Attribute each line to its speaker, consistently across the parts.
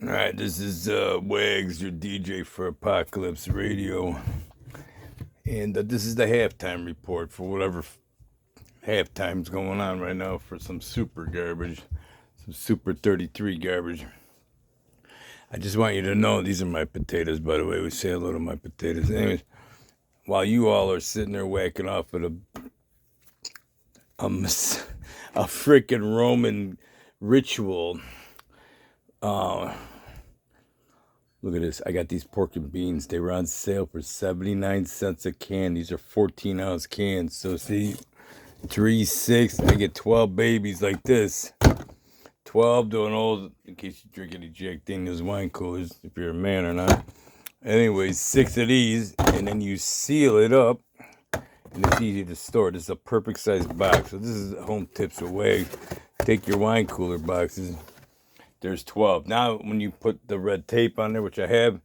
Speaker 1: All right, this is Wags, your DJ for Apocalypse Radio, and this is the halftime report for whatever halftime's going on right now for some super garbage, some super 33 garbage. I just want you to know these are my potatoes, by the way. We say hello to my potatoes. Anyways, while you all are sitting there whacking off at a freaking Roman ritual. Look at this. I got these pork and beans. They were on sale for 79 cents a can. These are 14-ounce cans. So see, 3, 6. I get 12 babies like this. 12 to an old, in case you drink any Jack Daniels wine coolers, if you're a man or not. Anyways, 6 of these, and then you seal it up, and it's easy to store. This is a perfect size box. So this is home tips away. Take your wine cooler boxes. There's 12. Now, when you put the red tape on there, which I have,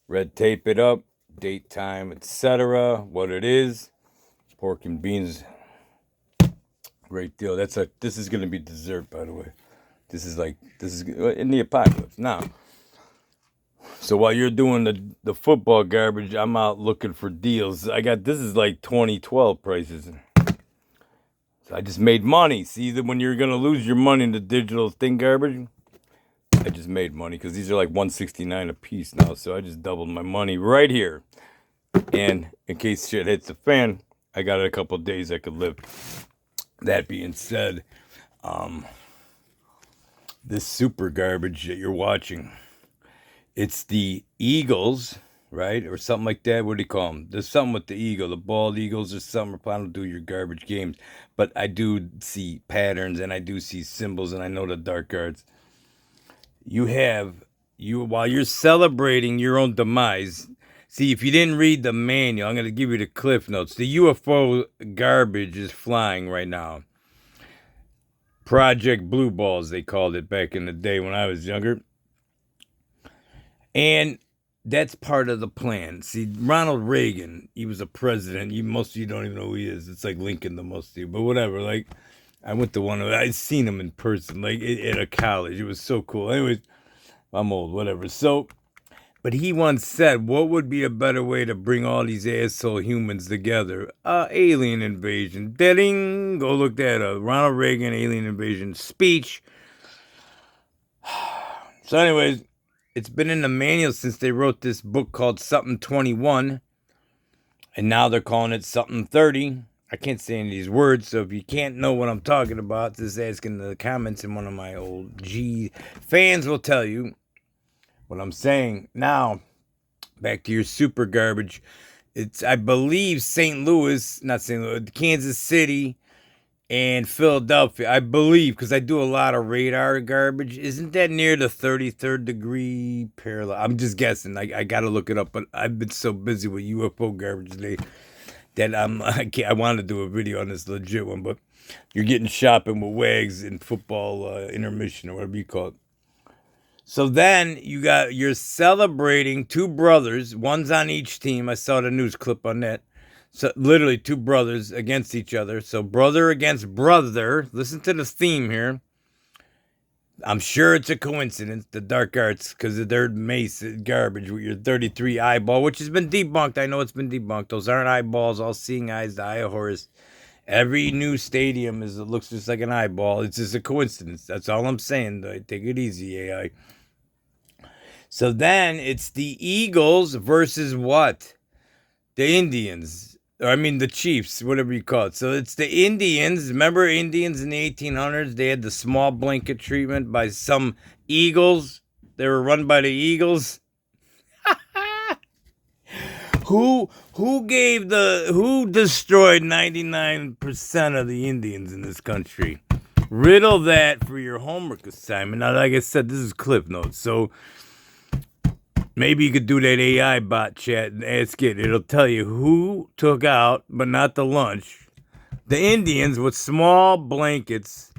Speaker 1: red tape it up, date, time, etc., what it is, pork and beans, great deal. This is gonna be dessert, by the way. This is in the apocalypse now. So while you're doing the football garbage, I'm out looking for deals. This is like 2012 prices. So I just made money. See that when you're gonna lose your money in the digital thing garbage. I just made money because these are like $169 a piece now. So I just doubled my money right here. And in case shit hits the fan, I got a couple of days I could live. That being said, this super garbage that you're watching, it's the Eagles, right? Or something like that. What do you call them? There's something with the eagle, the bald eagles or something. I don't do your garbage games. But I do see patterns and I do see symbols and I know the dark arts. While you're celebrating your own demise. See, if you didn't read the manual, I'm going to give you the cliff notes. The UFO garbage is flying right now. Project Blue Balls, they called it back in the day when I was younger. And that's part of the plan. See, Ronald Reagan, he was a president. Most of you don't even know who he is. It's like Lincoln to most of you, but whatever. Like, I went to I'd seen him in person, like at a college. It was so cool. Anyways, I'm old, whatever. So, but he once said, what would be a better way to bring all these asshole humans together? Alien invasion. Ding! Go look that up. Ronald Reagan, alien invasion speech. So anyways, it's been in the manual since they wrote this book called Something 21. And now they're calling it Something 30. I can't say any of these words, so if you can't know what I'm talking about, just ask in the comments, and one of my old G fans will tell you what I'm saying. Now, back to your super garbage. It's, I believe, Kansas City and Philadelphia. I believe, because I do a lot of radar garbage. Isn't that near the 33rd degree parallel? I'm just guessing. I got to look it up, but I've been so busy with UFO garbage today that I want to do a video on this legit one, but you're getting shopping with Wags in football intermission or whatever you call it. So then you're celebrating two brothers, one's on each team. I saw the news clip on that. So literally two brothers against each other. So brother against brother. Listen to the theme here. I'm sure it's a coincidence, the dark arts, because of their mace garbage with your 33 eyeball, which has been debunked. I know it's been debunked. Those aren't eyeballs, all seeing eyes, the eye of Horus. Every new stadium it looks just like an eyeball. It's just a coincidence. That's all I'm saying. Take it easy, AI. So then it's the Eagles versus what? The Indians. The Chiefs, whatever you call it. So it's the Indians. Remember Indians in the 1800s? They had the small blanket treatment by some Eagles. They were run by the Eagles. Who destroyed 99% of the Indians in this country? Riddle that for your homework assignment. Now, like I said, this is Cliff Notes. So maybe you could do that AI bot chat and ask it. It'll tell you who took out, but not the lunch, the Indians with small blankets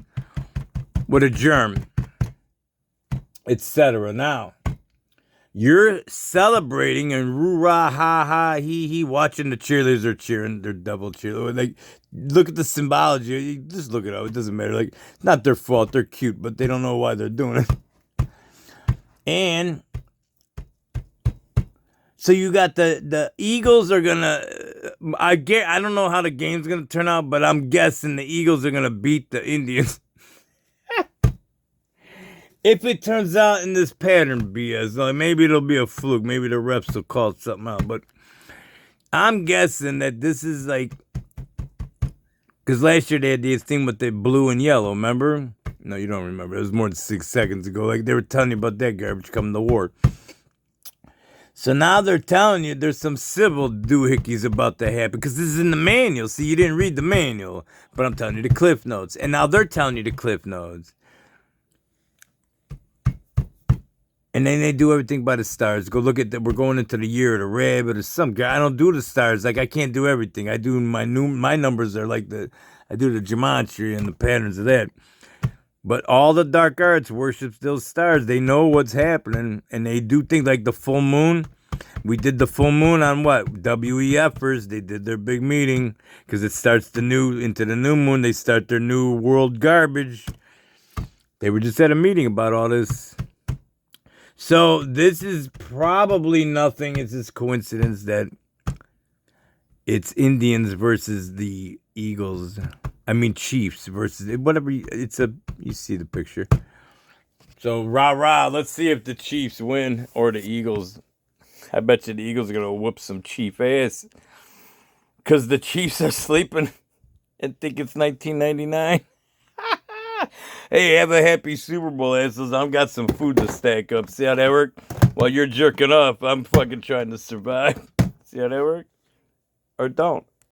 Speaker 1: with a germ, etc. Now, you're celebrating and rah ha ha he he watching the cheerleaders are cheering. They're double cheerleaders. Like, look at the symbology. You just look it up. It doesn't matter. Like, it's not their fault. They're cute, but they don't know why they're doing it. And so you got the Eagles are gonna. I don't know how the game's gonna turn out, but I'm guessing the Eagles are gonna beat the Indians. If it turns out in this pattern, BS, like maybe it'll be a fluke. Maybe the refs will call something out. But I'm guessing that this is like, because last year they had this thing with the blue and yellow. Remember? No, you don't remember. It was more than 6 seconds ago. Like they were telling you about that garbage coming to war. So now they're telling you there's some civil doohickeys about to happen because this is in the manual. See, you didn't read the manual, but I'm telling you the cliff notes. And now they're telling you the cliff notes. And then they do everything by the stars. Go look at that. We're going into the year of the rabbit or some guy. I don't do the stars. Like I can't do everything. I do my numbers are like I do the gematria and the patterns of that. But all the dark arts worships those stars. They know what's happening, and they do things like the full moon. We did the full moon on what? WEFers. They did their big meeting because it starts into the new moon. They start their new world garbage. They were just at a meeting about all this. So this is probably nothing. It's just coincidence that it's Indians versus the Eagles. I mean Chiefs versus whatever. You see the picture. So rah. Let's see if the Chiefs win or the Eagles. I bet you the Eagles are gonna whoop some Chief ass because the Chiefs are sleeping and think it's 1999. Hey, have a happy Super Bowl, asses. I've got some food to stack up. See how that work? While you're jerking off, I'm fucking trying to survive. See how that work? Or don't.